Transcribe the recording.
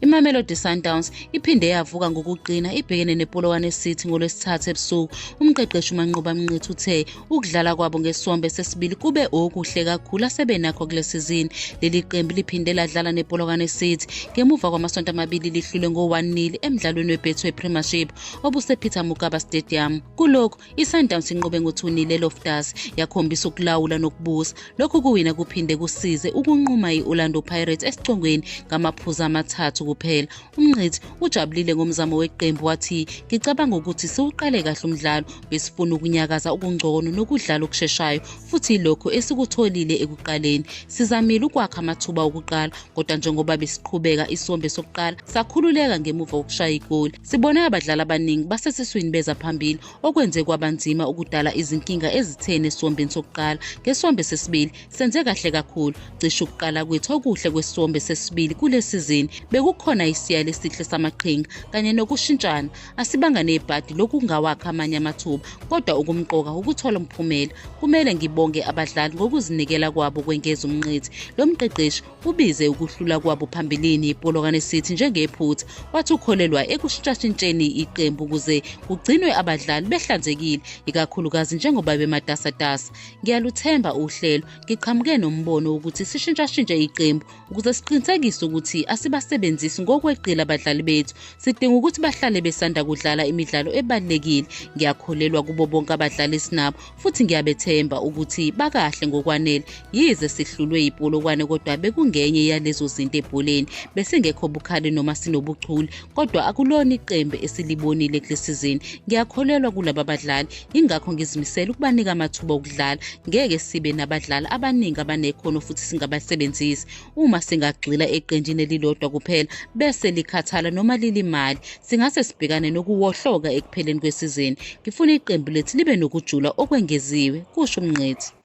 Imamelodi Sundowns iphinde yavuka ngokuqina ibhekene nePolokwane City ngoLwesithathu ebusuku. Umqeqeshi uManqoba Mngqithi uthe ukudlala kwabo ngesombe sesibili kube okuhle kakhulu asebenakho kule sizini. Leli qembu liphinde ladlala nePolokwane City ngemuva kwamasonto amabili lihlule ngo-1-0 emdlalweni weBetway Premiership obusePeter Mokaba Stadium. Kulokhu iSundowns inqobe ngo-2-0 eLoftus yakhombisa ukulawula nokubusa. Lokhu kuwina kuphinde kusize ukunquma i-Orlando Pirates esicongweni ngamaphuzu amathathu kuphela. Umngqithi ujabulile ngomzamo weqembu wathi ngicabanga ukuthi siwuqale kahle umdlalo besifuna ukunyakaza okungcono nokudlala okusheshayo futhi ilokho esikutholile ekuqaleni. Sizamile ukwakha amathuba okuqala kodwa njengoba besiqhubeka isombe sokuqala sakhululeka ngemuva kokushaya igoli. Sibone abadlali abaningi basesiswini beza phambili okwenze kwabanzima ukudala izinkinga ezithene esombeni sokuqala. Ngesombe sesibili senze kahle kakhulu, cishe ukuqala kwethu okuhle kwesombe sesibili kule sizini bekukhona isiyalo esihle samaqhinga kanye nokushintshana. Asibanga nebhadi lokungawakha amanye amathuba kodwa okumqoka ukuthola umphumela. Kumele ngibonge abadlali ngokuzinikela kwabo kwengeza Umngqithi. Lo mqeqeshi ubize ukuhlula kwabo phambilini iPolokwane City njengephutha wathi ukholelwa ekushintshashintsheni iqembu ukuze kugcinwe abadlali behlanzekile ikakhulukazi njengoba bematasatasa. Ngiyaluthemba uhlelo, ngiqhamuke nombono ukuthi sishintshashintshe iqembu ukuze siqinisekise ukuthi asibasebenzisi ngokweqile abadlali bethu. Sidinga ukuthi bahlale besanda kudlala imidlalo ebalulekile. Ngiyakholelwa kubo bonke abadlali esinabo futhi ngiyabethemba ukuthi bakahle ngokwanele. Yize sihlulwe iPolokwane kodwa bekungenye yalezo zinto ebholeni. Besingekho bukhali noma sinobuchule kodwa akulona iqembu esilibonile kule sizini. Ngiyakholelwa kulabo badlali ingakho ngizimisela ukubanika amathuba okudlala. Ngeke sibe nabadlali abaningi abanekhono futhi singabasebenzisi. Uma singagxila eqenjini elilodwa kuphela bese likhathala noma lilimali, singase sibhekane nokuwohloka ekupheleni kwesizini. Ngifuna iqembu lethu libe nokujula okwengeziwe, kusho Mngqithi.